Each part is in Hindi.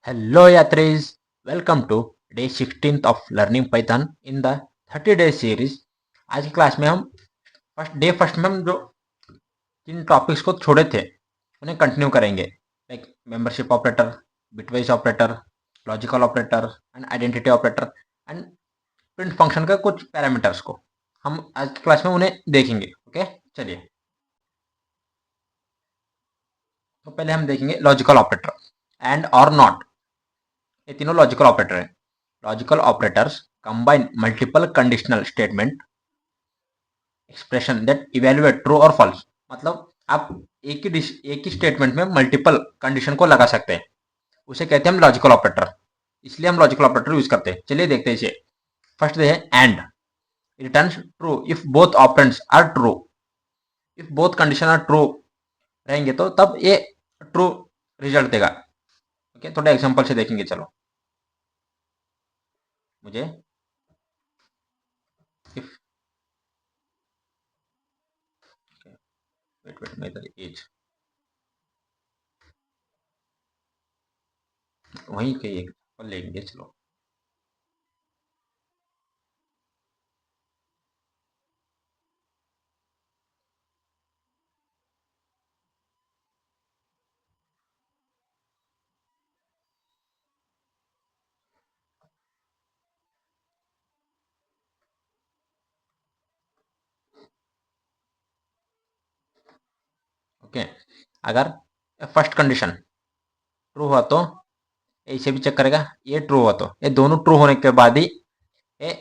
Hello Yatris, welcome to day 16th of learning Python in the 30 day series। आज की क्लास में हम फर्स्ट में हम जो जिन टॉपिक्स को छोड़े थे उन्हें कंटिन्यू करेंगे, like membership operator, bitwise operator, logical operator and identity operator and print function का कुछ पैरामीटर्स को हम आज की क्लास में उन्हें देखेंगे। ओके, चलिए। तो पहले हम देखेंगे लॉजिकल ऑपरेटर एंड और नॉट। ये तीनों लॉजिकल ऑपरेटर हैं। Logical operators combine multiple conditional statement expression that evaluate true और फॉल्स। मतलब आप एक ही स्टेटमेंट में मल्टीपल कंडीशन को लगा सकते हैं, उसे कहते हैं हम लॉजिकल ऑपरेटर। इसलिए हम लॉजिकल ऑपरेटर यूज करते हैं। चलिए देखते हैं इसे। फर्स्ट है and, returns true if both operands are true. If both condition are true रहेंगे तो तब ये ट्रू रिजल्ट देगा। ओके, थोड़े एग्जांपल से देखेंगे। चलो, मुझे इफ वेट मैं इधर एज वहीं कहीं एग्जांपल लेंगे। चलो, ओके। अगर फर्स्ट कंडीशन ट्रू हुआ तो इसे भी चेक करेगा। ये ट्रू हुआ तो ये दोनों ट्रू होने के बाद ही ये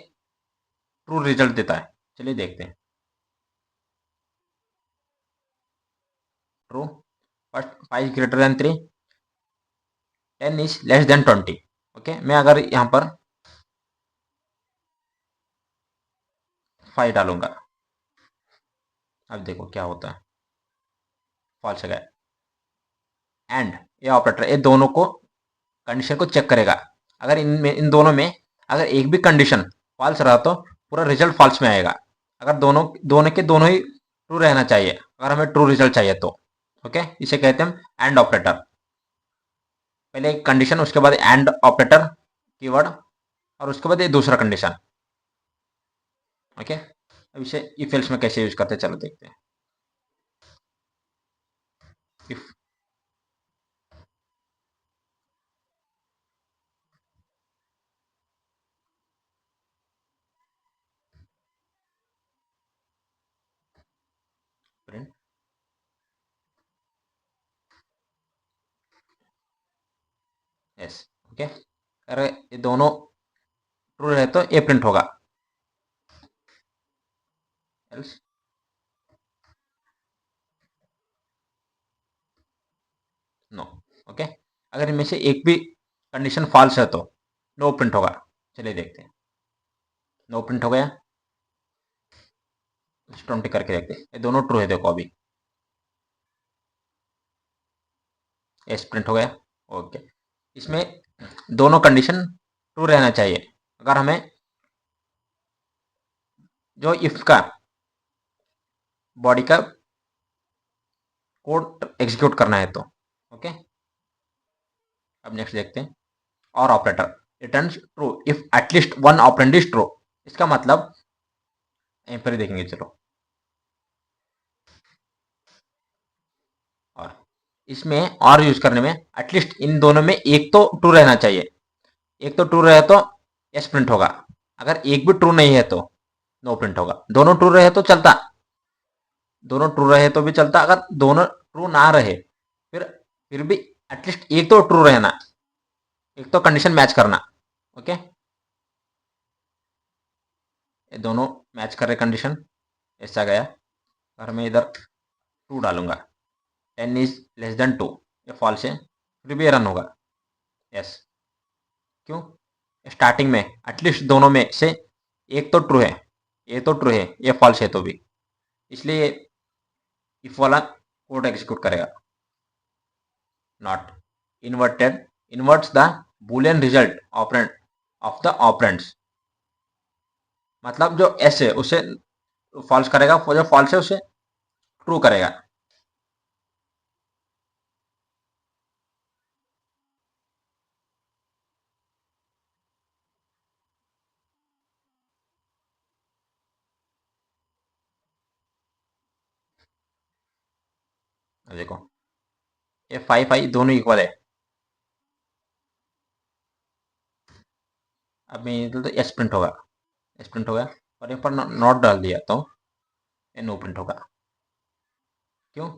ट्रू रिजल्ट देता है। चलिए देखते हैं। True, first 5 greater than 3, 10 is less than 20। Okay, मैं अगर यहाँ पर 5 डालूंगा, अब देखो क्या होता है। फॉल्स है। एंड ये ऑपरेटर ये दोनों को कंडीशन को चेक करेगा। अगर इन दोनों में अगर एक भी कंडीशन फॉल्स रहा तो पूरा रिजल्ट फॉल्स में आएगा। अगर दोनों दोनों के दोनों ही ट्रू रहना चाहिए, अगर हमें ट्रू रिजल्ट चाहिए तो। ओके, इसे कहते हैं हम एंड ऑपरेटर। पहले एक कंडीशन, उसके बाद एंड ऑपरेटर कीवर्ड, और उसके बाद ये दूसरा कंडीशन। ओके, अब इसे इफ एल्स में कैसे यूज करते हैं चलो देखते हैं। If print S. ओके, अगर ये दोनों ट्रू रहे तो ये प्रिंट होगा, एल्स नो। ओके, अगर इनमें से एक भी कंडीशन फॉल्स है तो नो प्रिंट होगा। चलिए देखते हैं। नो प्रिंट हो गया। 20 करके देखते हैं। ये दोनों ट्रू है, देखो अभी एस प्रिंट हो गया। ओके, इसमें दोनों कंडीशन ट्रू रहना चाहिए। अगर हमें जो इफ का बॉडी का कोड एग्जीक्यूट करना है तो। ओके, अब नेक्स्ट देखते हैं। और operator returns true if at least one operand is true. इसका मतलब यहीं पर ही देखेंगे। चलो, और इसमें और यूज करने में एटलीस्ट इन दोनों में एक तो ट्रू रहना चाहिए। एक तो ट्रू रहे तो एस प्रिंट होगा। अगर एक भी ट्रू नहीं है तो नो प्रिंट होगा। दोनों ट्रू रहे तो चलता, दोनों ट्रू रहे तो भी चलता। अगर दोनों ट्रू ना रहे फिर भी एटलीस्ट एक तो ट्रू रहना, एक तो कंडीशन मैच करना। ओके, ये दोनों मैच कर रहे कंडीशन, ऐसा गया। अगर मैं इधर 2 डालूंगा, 10 इज लेस देन 2, ये फॉल्स है, फिर भी रन होगा। यस, क्यों? स्टार्टिंग में एटलीस्ट दोनों में से एक तो ट्रू है, ये तो ट्रू है, ये फॉल्स है तो भी, इसलिए इफ वाला कोड एग्जीक्यूट करेगा। Not inverted इन्वर्ट्स the Boolean result operand of the operands. मतलब जो एस है उसे फॉल्स करेगा, जो फॉल्स है उसे ट्रू करेगा। अब देखो ये 5 दोनों इक्वल है। अब मैं तो एस प्रिंट होगा, एस प्रिंट हो गया। और यहाँ पर नॉट डाल दिया तो ये नो प्रिंट होगा। क्यों?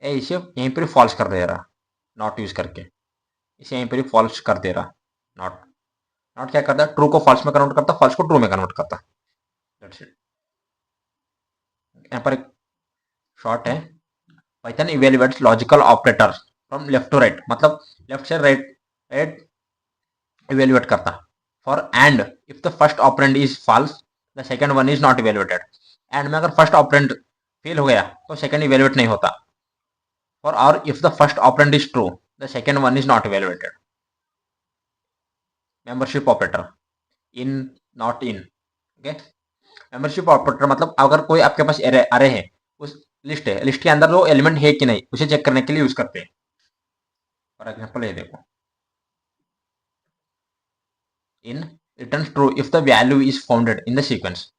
ये इसे यहीं पर फॉल्स कर दे रहा, नॉट यूज करके इसे यहीं पर ही फॉल्स कर दे रहा। नॉट, नॉट क्या करता है, ट्रू को फॉल्स में कन्वर्ट करता, फॉल्स को ट्रू में कन्वर्ट करता। That's it. यहाँ पर एक शॉर्ट है, Python evaluates logical operator from left to right, मतलब लेफ्ट से राइट, राइट इवेल्युएट करता। For and if the first operand is false the second one is not evaluated. And में अगर फर्स्ट ऑपरेंड फेल हो गया तो सेकंड इवेल्युएट नहीं होता। फॉर और if the first operand is true the second one is not evaluated. Membership operator, in, not in. Okay, membership operator मतलब अगर कोई आपके पास अरे है, उस लिस्ट है, लिस्ट के अंदर वो एलिमेंट है कि नहीं उसे चेक करने के लिए यूज करते हैं। फॉर एग्जाम्पल ये देखो, in returns true if the value is founded in the sequence.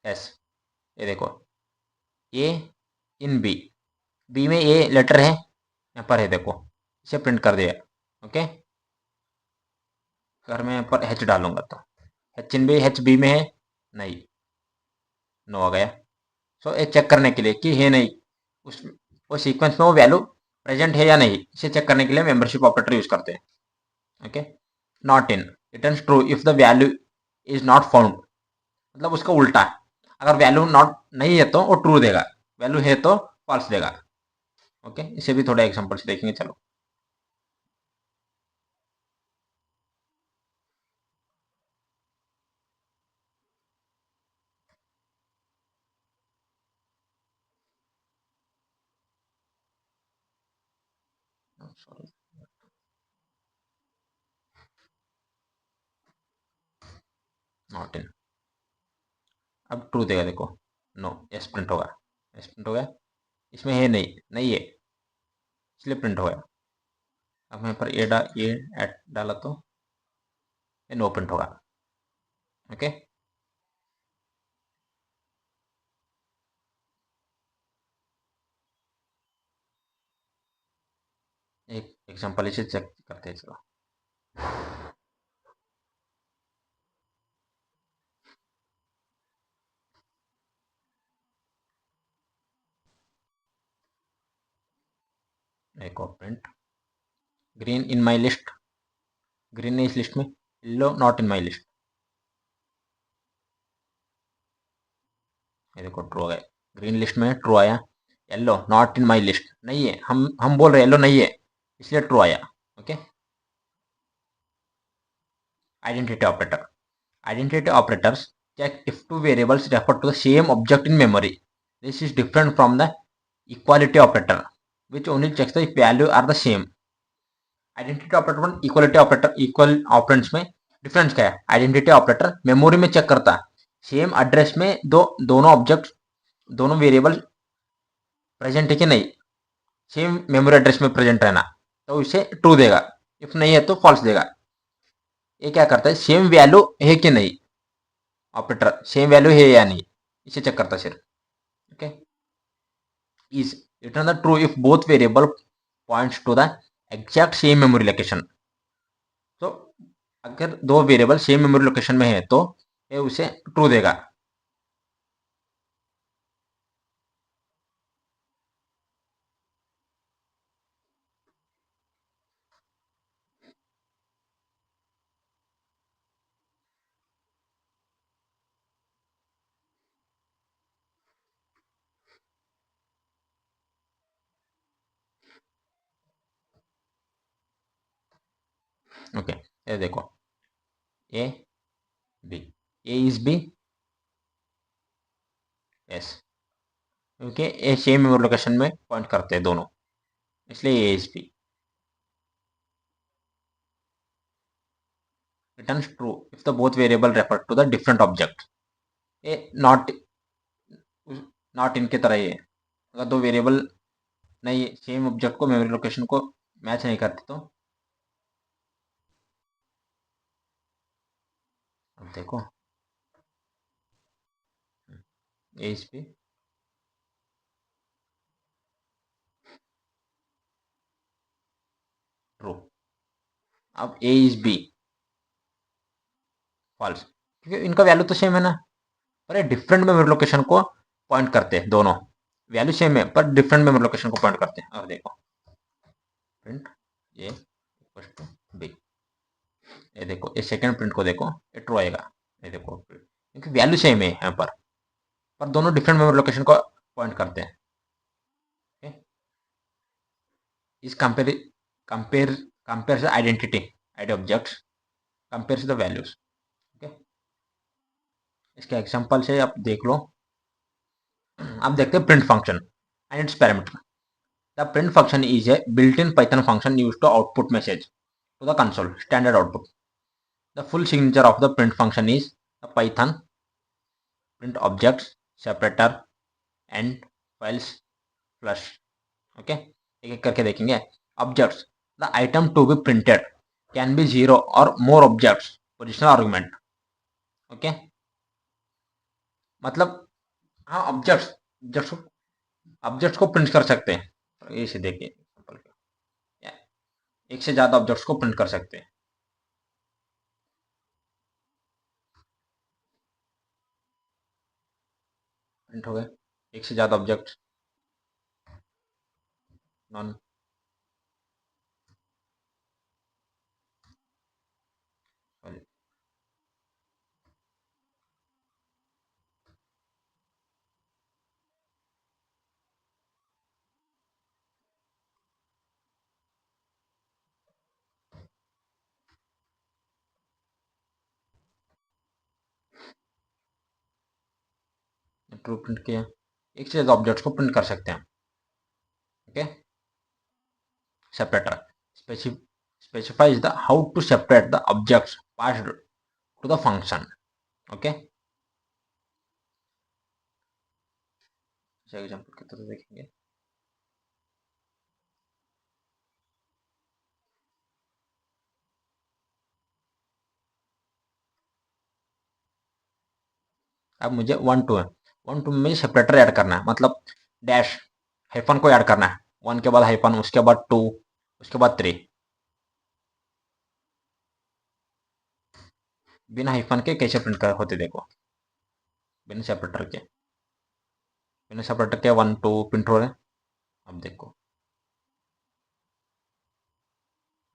S, ये देखो ए इन बी, बी में ए लेटर है यहाँ पर है देखो, इसे प्रिंट कर दिया। ओके, अगर मैं यहाँ पर एच डालूंगा तो H in B, H B में है नहीं, नो आ गया। सो ये चेक करने के लिए कि है नहीं उस वो सीक्वेंस में वो वैल्यू प्रेजेंट है या नहीं, इसे चेक करने के लिए मेंबरशिप ऑपरेटर यूज करते हैं। Okay, not in returns true if the value is not found, मतलब उसका उल्टा, अगर वैल्यू नॉट नहीं है तो वो ट्रू देगा, वैल्यू है तो फॉल्स देगा। ओके, इसे भी थोड़ा एग्जांपल से देखेंगे, चलो। सॉरी, नॉट इन, अब ट्रू देगा देखो, नो, एस प्रिंट होगा, एस प्रिंट हो गया, इसमें है नहीं, नहीं है इसलिए प्रिंट हो गया। अब मैं पर ये एड डाला तो ये नो प्रिंट होगा। ओके, एक एग्जांपल इसे चेक करते हैं, चलो। एक और print, green in my list, green है इस लिस्ट में, yellow not in my list, ये देखो ट्रू आ गया, ग्रीन लिस्ट में ट्रू आया, yellow not in my list नहीं है, हम बोल रहे येलो नहीं है इसलिए ट्रू आया। Okay, identity operator, identity operators check if two variables refer to the same object in memory. This is different from the equality operator which only checks the if value are the same. Identity operator और इक्वलिटी ऑपरेटर, इक्वल ऑपरेंड्स में डिफरेंस क्या है? आइडेंटिटी ऑपरेटर मेमोरी में चेक करता है सेम एड्रेस में दोनों ऑब्जेक्ट, दोनों वेरिएबल प्रेजेंट है कि नहीं, सेम मेमोरी एड्रेस में प्रेजेंट रहना, तो इसे ट्रू देगा, इफ नहीं है तो फॉल्स देगा। ये क्या करता है, सेम वैल्यू है कि नहीं, ऑपरेटर सेम वैल्यू है या नहीं इसे चेक करता है सिर्फ। Okay, is return the true if both variable points to the exact same memory location. तो अगर दो वेरिएबल सेम मेमोरी लोकेशन में है तो ये उसे ट्रू देगा। ओके, ये देखो A B, A is B, yes, क्योंकि ये सेम मेमोरी लोकेशन में पॉइंट करते हैं दोनों, इसलिए A is B. Returns true if the both variable refer to the different object. ये नॉट इनके तरह ही है, अगर दो वेरिएबल नहीं सेम ऑब्जेक्ट को मेमोरी लोकेशन को मैच नहीं करते तो। अब देखो ए इज बी, ट्रू। अब ए इज बी, फॉल्स, क्योंकि इनका वैल्यू तो सेम है ना, पर ये डिफरेंट मेमोरी लोकेशन को पॉइंट करते हैं दोनों। वैल्यू सेम है पर डिफरेंट मेमोरी लोकेशन को पॉइंट करते हैं। अब देखो print A equal to B, ये देखो ये सेकंड प्रिंट को देखो, ये ट्रू आएगा। ये देखो क्योंकि वैल्यू सेम है यहाँ पर दोनों डिफरेंट मेमोरी लोकेशन को पॉइंट करते हैं। ओके, इस compare compare identity ID objects, compare the values. Okay, इसके एग्जांपल से आप देख लो। आप देखते हैं print function and its parameter. The print function is a built in Python function used to output message to the console, standard output. The full signature of the print function is the Python print objects separator end files flush. Okay, एक एक करके देखेंगे। Objects, the item to be printed can be zero और more objects, positional argument. Okay, मतलब हाँ ऑब्जेक्ट्स, ऑब्जेक्ट्स को प्रिंट कर सकते हैं। इसे देखिए, एक से ज्यादा ऑब्जेक्ट्स को प्रिंट कर सकते हैं। प्रिंट हो गए एक से ज्यादा ऑब्जेक्ट, नॉन ट्रू प्रिंट किया, एक से ज्यादा ऑब्जेक्ट्स को प्रिंट कर सकते हैं। Okay, separator specifies the how to separate the objects passed to the function. Okay, example की तरह देखेंगे। अब मुझे 1 2 है, 1 2 में मुझे सेपरेटर ऐड करना है, मतलब डैश हाइफन को ऐड करना है। 1 के बाद हाइफन, उसके बाद 2, उसके बाद 3। बिना हाइफन के कैसे प्रिंट कर होते देखो, बिना सेपरेटर के, बिना सेपरेटर के 1 2 प्रिंट हो रहे हैं। अब देखो,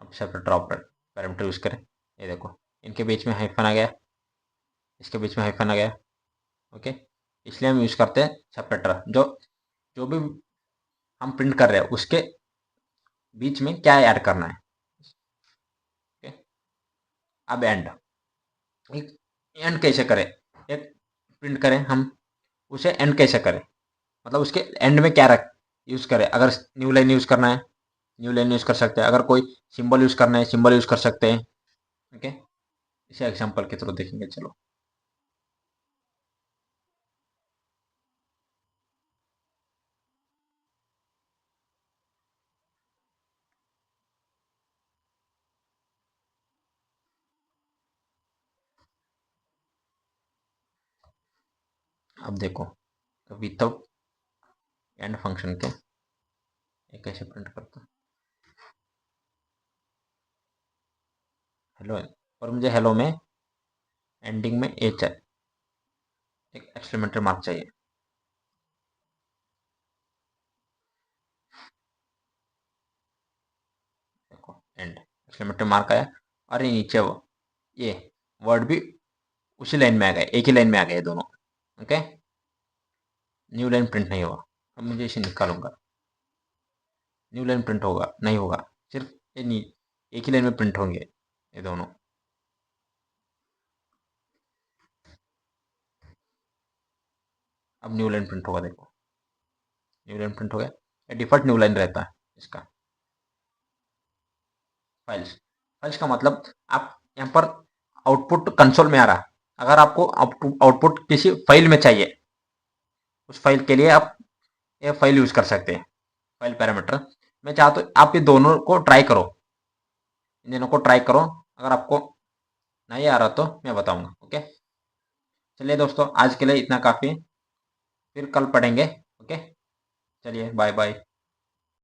अब सेपरेटर ऑपरेटर पैरामीटर यूज करें, ये देखो इनके बीच में हाइफन आ गया, इसके बीच में हाइफन आ गया। ओके, इसलिए हम यूज करते हैं सेपरेटर। जो जो भी हम प्रिंट कर रहे हैं उसके बीच में क्या ऐड करना है। ओके, अब एंड, एक एंड कैसे करें, एक प्रिंट करें हम, उसे एंड कैसे करें, मतलब उसके एंड में क्या रख यूज करें। अगर न्यू लाइन यूज करना है, न्यू लाइन यूज कर सकते हैं। अगर कोई सिंबल यूज करना है, सिंबल यूज कर सकते हैं। ओके, इसे एग्जांपल के थ्रू देखेंगे। चलो अब देखो, विदाउट एंड फंक्शन के ये कैसे प्रिंट करता हूँ। हेलो, और मुझे हेलो में एंडिंग में ए चाहिए, एक एक्सक्लेमेटरी मार्क चाहिए। देखो एंड एक्सक्लेमेटरी मार्क आया, और ये नीचे वो ये वर्ड भी उसी लाइन में आ गए, एक ही लाइन में आ गए दोनों। ओके, न्यू लाइन प्रिंट नहीं हुआ। अब मुझे इसे निकालूंगा, न्यू लाइन प्रिंट होगा नहीं होगा, सिर्फ ये एक ही लाइन में प्रिंट होंगे। ये दोनों। अब न्यू लाइन प्रिंट होगा, देखो न्यू लाइन प्रिंट हो गया। ये डिफॉल्ट न्यू लाइन रहता है इसका। फाइल्स, फाइल्स का मतलब आप यहाँ पर आउटपुट कंसोल में आ रहा है। अगर आपको आउटपुट किसी फाइल में चाहिए, उस फाइल के लिए आप ये फाइल यूज कर सकते हैं, फाइल पैरामीटर। मैं चाहता हूँ आप ये दोनों को ट्राई करो, इन दोनों को ट्राई करो। अगर आपको नहीं आ रहा तो मैं बताऊंगा। ओके, चलिए दोस्तों, आज के लिए इतना काफ़ी, फिर कल पढ़ेंगे। ओके, चलिए बाय बाय।